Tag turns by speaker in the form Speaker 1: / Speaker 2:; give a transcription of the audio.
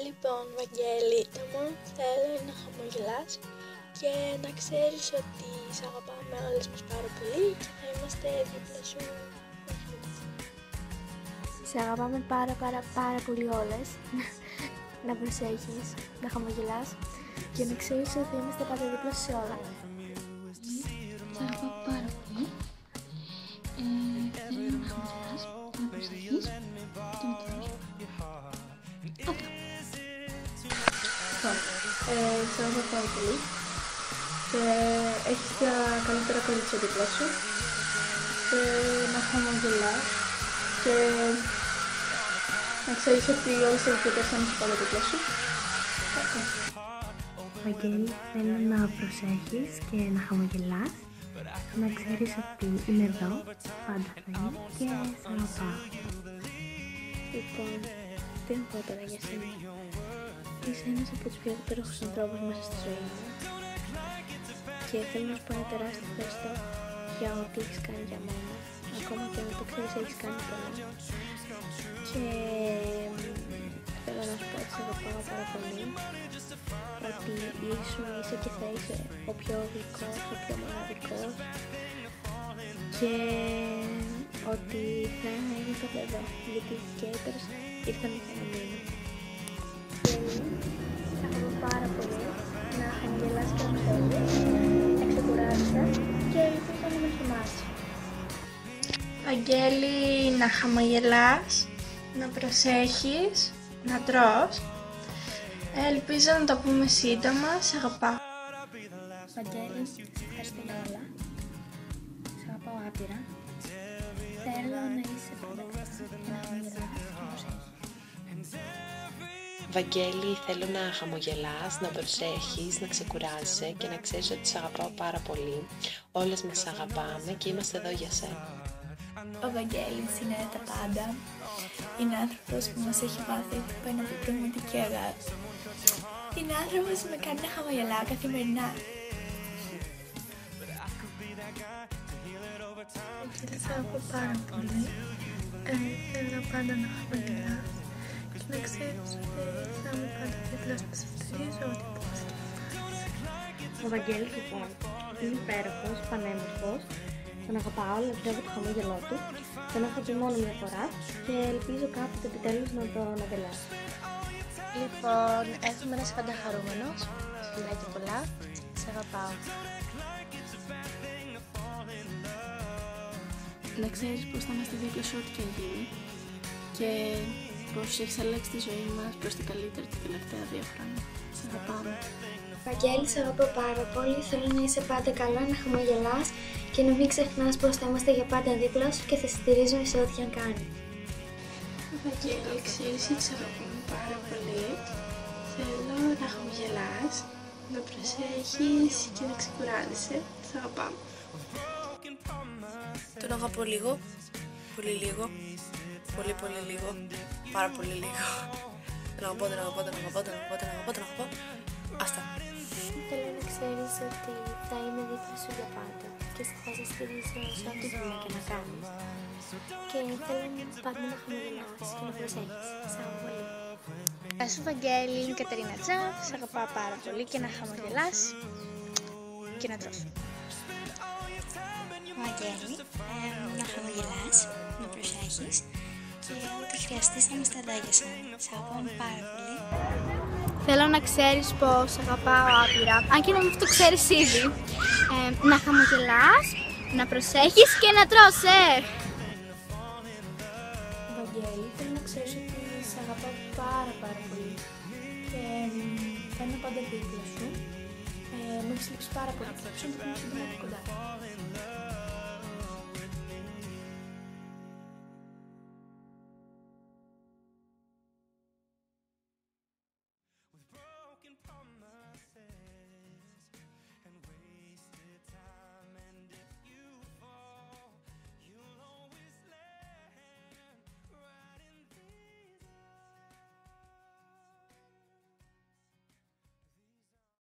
Speaker 1: Λοιπόν, Βαγγέλη, το μόνο που θέλω είναι να χαμογελάς και να ξέρεις ότι σ' αγαπάμε όλες μας πάρα πολύ και θα είμαστε δίπλα σου.
Speaker 2: Σε αγαπάμε πάρα πολύ όλες. Να προσέχεις, να χαμογελάς και να ξέρεις ότι είμαστε πάντα δίπλα σε όλα.
Speaker 3: Σε αγαπάω πάρα πολύ. Θέλω να χαμογελάς, να προσέχεις και να τρως. Αυτό.
Speaker 2: Σε αγαπάω πάρα πολύ και έχεις τα καλύτερα κορίτσια δίπλα σου και να χαμογελάς και να ξέρεις ότι όλες οι ελπίδες θα είναι πάντα δίπλα σου.
Speaker 4: Βαγγέλη, θέλω να προσέχεις και να χαμογελάς, να ξέρεις ότι είμαι εδώ, πάντα θα είμαι και σε αγαπάω.
Speaker 2: Λοιπόν, τι να πω τώρα για σένα. Είσαι ένας από τους πιο υπέροχους ανθρώπους μέσα στη ζωή μου και θέλω να σου πω ένα τεράστιο ευχαριστώ για ό,τι έχεις κάνει για μένα. Ακόμα και αν το ξέρεις, έχεις κάνει πολλά. Και θέλω να σου πω ότι σε αγαπάω πάρα πολύ, ότι είσαι και θα είσαι ο πιο γλυκός, ο πιο μοναδικός και ότι θα είμαι πάντα εδώ, γιατί και έτρες ήρθαν για να μείνω. Και θα αγαπώ πάρα πολύ να χαμογελάς και να ψεύδεις, να ξεκουράζεσαι και ελπίζω να με θυμάσαι.
Speaker 1: Βαγγέλη, να χαμογελάς, να προσέχεις, να τρως. Ελπίζω να το πούμε σύντομα, σε αγαπάω.
Speaker 2: Βαγγέλη, σε ευχαριστώ για όλα. Σε αγαπάω άπειρα. Θέλω να είσαι πάντα καλά, να χαμογελάς και να προσέχεις.
Speaker 5: Βαγγέλη, θέλω να χαμογελάς, να προσέχεις, να ξεκουράζεσαι και να ξέρεις ότι σε αγαπάω πάρα πολύ. Όλες μας σε αγαπάμε και είμαστε εδώ για σένα.
Speaker 6: Ο Βαγγέλης είναι τα πάντα. Είναι άνθρωπος που μας έχει μάθει πάνω από πραγματική αγάπη. Είναι άνθρωπος που με κάνει να χαμογελάω καθημερινά.
Speaker 1: Και θα αγαπώ πάρα πολύ. Θέλω πάντα να χαμογελάς και να ξέρεις ότι θα είμαι πάντα δίπλα σου, σε στηρίζω ό,τι πώς.
Speaker 4: Ο Βαγγέλης λοιπόν είναι υπέροχος, πανέμορφος, τον αγαπάω, λατρεύω το χαμόγελό του, τον έχω και μόνο μια φορά και ελπίζω κάποτε επιτέλους να τον αγκαλιάσω.
Speaker 1: Λοιπόν, εύχομαι να είσαι πάντα χαρούμενος, φιλάκια πολλά, σε αγαπάω.
Speaker 3: Να ξέρεις πως θα είμαστε δίπλα σου ό,τι και αν γίνει και πως έχεις αλλάξει τη ζωή μας προς την καλύτερη τα τελευταία 2 χρόνια. Σε αγαπάμε.
Speaker 2: Βαγγέλη, σε αγαπώ πάρα πολύ. Θέλω να είσαι πάντα καλά, να χαμογελάς και να μην ξεχνάς πως θα είμαστε για πάντα δίπλα σου και θα στηρίζουμε σε ό,τι αν κάνει.
Speaker 1: Βαγγέλη, ξέρεις ότι σε αγαπάμε πάρα πολύ. Θέλω να χαμογελάς, να προσέχεις και να ξεκουράζεσαι. Σε αγαπάμε.
Speaker 6: Τον αγαπώ λίγο, πολύ λίγο, πολύ λίγο, πάρα πολύ λίγο. Τον αγαπώ. Αυτά.
Speaker 2: Θέλω να ξέρεις ότι θα είμαι δίπλα σου για πάντα και θα σε στηρίζω σε ό,τι δουλειά και να κάνεις. Και θέλω πάντα να χαμογελάς και να προσέχεις. Σ' αγαπώ πολύ.
Speaker 1: Γεια σου Βαγγέλη, είμαι η Κατερίνα Τζαφ, σε αγαπάω πάρα πολύ και να χαμογελάς και να τρως.
Speaker 7: Βαγγέλη, να χαμογελάς, να προσέχεις και ό,τι χρειαστείς θα είμαστε εδώ για σένα. Σε αγαπάμε πάρα πολύ.
Speaker 2: Θέλω να ξέρεις πως αγαπάω άπειρα, αν και να μην το ξέρεις ήδη. Να χαμογελάς, να προσέχεις και να τρως, Βαγγέλη, θέλω να ξέρεις ότι σε αγαπάω πάρα πολύ και θα είμαι πάντα δίπλα σου. Με έχεις λείψει πάρα πολύ και θα είμαι σύντομα κοντά.